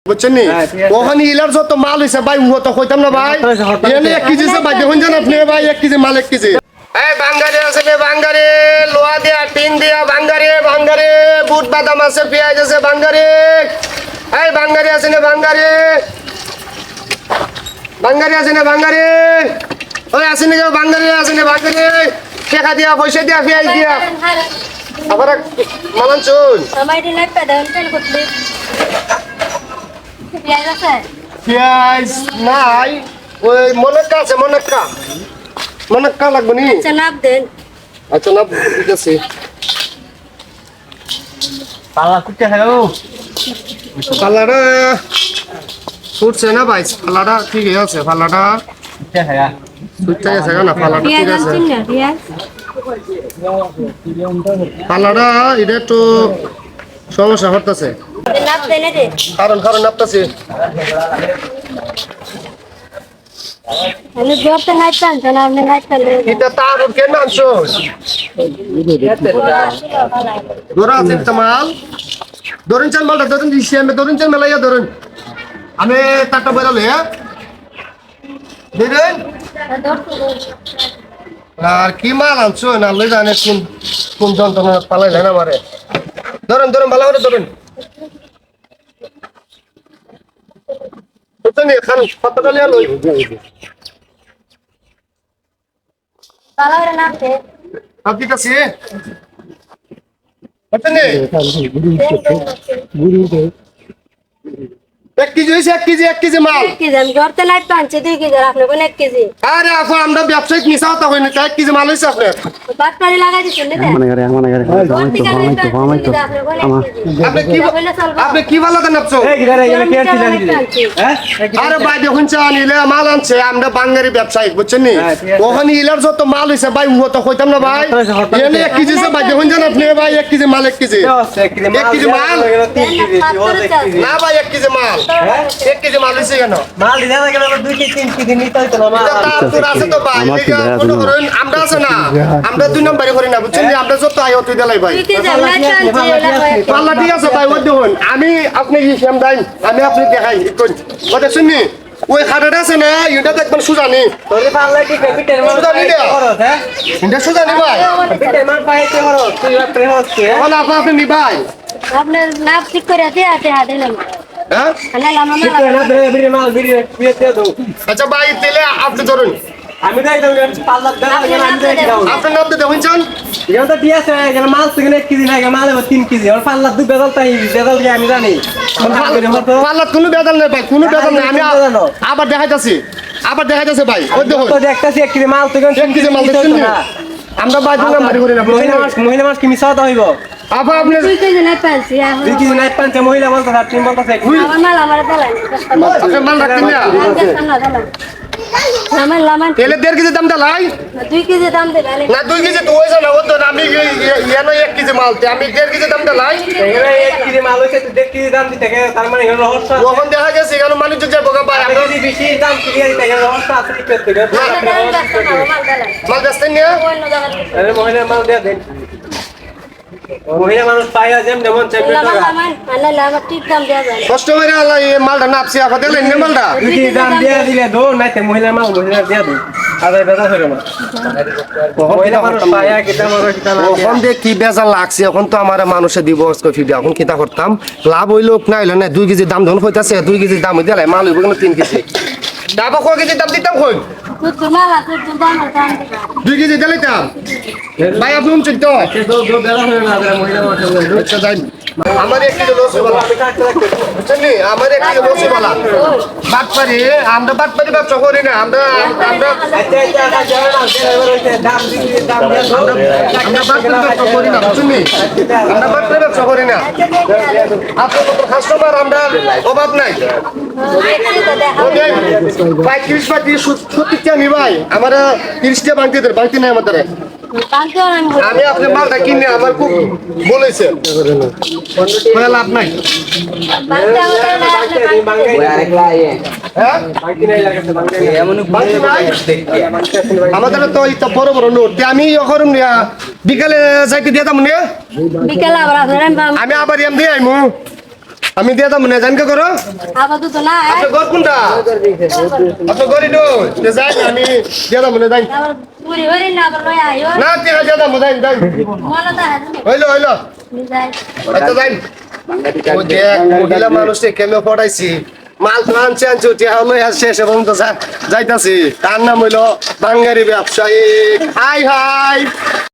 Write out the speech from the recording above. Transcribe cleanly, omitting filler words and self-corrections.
বুঝছেন নি ওখানে ইলার যত মাল হইছে ভাই ও তো কইতাম না ভাই এনে 1 কেজি আছে ভাই দেখুন জান আপনি ভাই 1 কেজি মাল 1 কেজি এই বাঙ্গারে আছে রে বাঙ্গারে লোহা দিয়া টিন দিয়া বাঙ্গারে বাঙ্গারে বুট বাদাম আছে পেঁয়াজ আছে বাঙ্গারে এই বাঙ্গারে আছে না বাঙ্গারে বাঙ্গারে আছে না বাঙ্গারে ওই আছে না বাঙ্গারে আছে না বাঙ্গারে টাকা দিয়া পয়সা দিয়া পেঁয়াজ দিয়া আবার মালান চুন আমার দিন একটা দাম তেল করতে পেঁয়াজ আছে পেঁয়াজ নাই ওই মনক্কা আছে মনক্কা লাগবে নি আচ্ছা নাপ দেন আচ্ছা না ঠিক আছে পালা কুটে খাও পাল্লাটা ফুটছে না ভাই পাল্লাটা ঠিক আছে পাল্লাটা কুটে খায়া ফুটতে গেছে না পাল্লাটা পেঁয়াজ ঠিক আছে আনছেন না পেঁয়াজ পাল্লাটা এটা একটু সমস্যা হতেছে নাপ দেন রে কারণ আপনাছে আমি জোরতে নাই টানছেন আপনি নাই টানলে এটা তার কেন আনছো ধরা আছে মাল ধরুন চাল মালটা ধরুন দিছি আমি ধরুন চাল মেলাইয়া ধরুন আমি তারটা বেরালে হ্যাঁ ধরুন আর কি মাল আনছো না লই জানে কোন যন্ত্রণা পালাই যায় না মারে ধরুন ভালো করে ধরুন বুঝছেন খান কতটা লিয়া লই ভালো করে নাপ দে আপনি কাছে বুঝছেন 1 কেজি হইছে 1 কেজি মাল এক কেজি আমি জোরতে নাই টানছে 2 কেজি আপনি কোন 1 কেজি আরে আপু আমরা ব্যবসায়িক মিশা হতা হই না 1 কেজি মাল হইছে আপনার বাদ পানি লাগাই দিছেন না আপনি কি ভালো দেন আপছো এই গিরা এখানে কে ছিলেন হ্যাঁ আরে ভাই দেখুন চা নিলে মাল আনছে আমরা বাঙালি ব্যবসায়িক বুঝছেন নি ওখানে ইলার যত মাল হইছে ভাই ও তো কইতাম না ভাই এনে 1 কেজি আছে ভাই দেখুন জান আপনি ভাই 1 কেজি মাল 1 কেজি 1 কেজি মাল না ভাই 1 কেজি মাল 1 কেজি মাল হইছে কেন মাল দিনা গেল 2 কি 3 কি দিন নিতে হইতো না মাল তারপর আছে তো ভাই কোনো করেন আমরা আছে না আমরা 2 নম্বরই করি না বুঝছেন নি আমরা যত আয় হতে দেলাই ভাই 2 কেজি আমি টানছি পাল্লা ঠিক আছে ভাই ওই দেখুন আমি আপনি কি শ্যাম দাই আমি আপনি দেখাই কোন কথা শুননি ওই খাটাটা আছে না এটা দেখবেন সুজানি তোরে পাল্লা কি পিটের মাল করো হ্যাঁ এটা সুজানি ভাই পিটের মাল পাইতে করো তুই আপনি হচ্ছে এখন আপনি নিবাই আপনার নাপ ঠিক করে দিয়ে হাতে হাতে নেন হ্যাঁ আনা লামা পিটের না বিড়ি মাল বিড়ি পিতে দাও আচ্ছা ভাই তেলে আপনি ধরুন আমি তাই দাও পাল্লা দাও আমি তাই দাও আপনার নাম তো দেখুন চান যেমন তো দিয়েছে এখানে মাল সেখানে 1 কেজি লাগে মাল 3 কেজি আর পাল্লা দু বেদাল তাই বেদাল কি আমি জানি পাল্লা কোনো বেদাল নেই ভাই কোনো বেদাল নেই আমি আবার দেখাইতাছি ভাই ওই দেখুন তো দেখতাছি 1 কেজি মাল তো 1 কেজি মাল দেখছেন না আমরা ভাই 2 নম্বরই করি না মহিলা মাস কি মিশাতে হইব আপা আপনি 2 কেজি নাই টানছি 2 কেজি নাই পাঁচটা মহিলা বলতো আপনি বলতাছে আমার মাল আমার দালাই আপনার মাল রাখতেন না আমার লামা তেলে 1.5 কেজি দাম দালাই 2 কেজি দাম দেবে না 2 কেজি তো হইছে না ও তো আমি ইয়ানো 1 কেজি মাল আমি 1.5 কেজি দাম দালাই এখানে 1 কেজি মাল হইছে তো 1 কেজি দাম দিতে তার মানে এখানে রহস্য আছে ওখান দেখা গেছে এখানে মানুষ যে বোকা ভাই আমরা যদি বেশি দাম দিয়ে দিতে এখানে রহস্য আছে কি করতে মাল বেচতেন না আরে মহিলা মাল দিয়ে দেন মহিলা মানুষ পাইয়া যেমন চাইবে কষ্ট করে আল্লাহ এই মালটা নাপছি আপা দিলেন না মালটা 2 কেজি দাম দিয়ে দিলে দো নাইতে মহিলা মাল মহিলা দিয়ে দো আরে বেদা হইলো না মহিলা মানুষ পাইয়া কিটা মারো কিটা না এখন দিয়ে কি বেজাল লাগছে এখন তো আমার মানুষে দিব কফি দিয়ে এখন কিতা করতাম লাভ হইলো না হইলো না 2 কেজি দাম ধন কইতাছে 2 কেজি দাম দিলাই মাল হইব না 3 কেজি তারপর কয় কেজি দাম দিতাম কই 2 কেজি দিলাইতাম ভাই আপনি উমছেন তো দো বেদা হইলো না মহিলা মানুষ আচ্ছা যাই আমার 1 কিলো লস বলা বুঝছেন আমার 1 কিলো লস বলা বাটপারি আমরা বাটপারি ব্যবসা করি না আমরা ব্যবসা করি না বুঝছেন আমরা বাটপারি ব্যবসা করি না আপনার মতো কাস্টমার আমরা অভাব নাই 35 বা 70 টাকা নি ভাই আমার 30 টাকা বাংতি নাই আমাদের আমি আপনার মালটা কিনে আমার খুব বলেছে লাভ নাই আমাদের তো বড় বড় নোট আমি বিকালে যাইতে দিতাম না বিকেলে আবার আমি আবার এম দিয়ে আইমু আমি দিয়ে দাম না জানকে করো আপাতত না আপনার ঘর কোনটা আপনার ঘর ইটো যাই আমি দিয়ে দাম না যাই আবার পুরি হরি না আবার লয় আইও না দিয়ে দাম যাই যাই মনে তো হাতে হইলো নি যাই আচ্ছা যাই ও দেখ মহিলা মানুষে কেমনে পড়াইছি মাল তো আনছে টিয়া হলো শেষ এবং তো যাইতাছি তার নাম হইলো বাঙ্গারি ব্যবসায়ী হাই হাই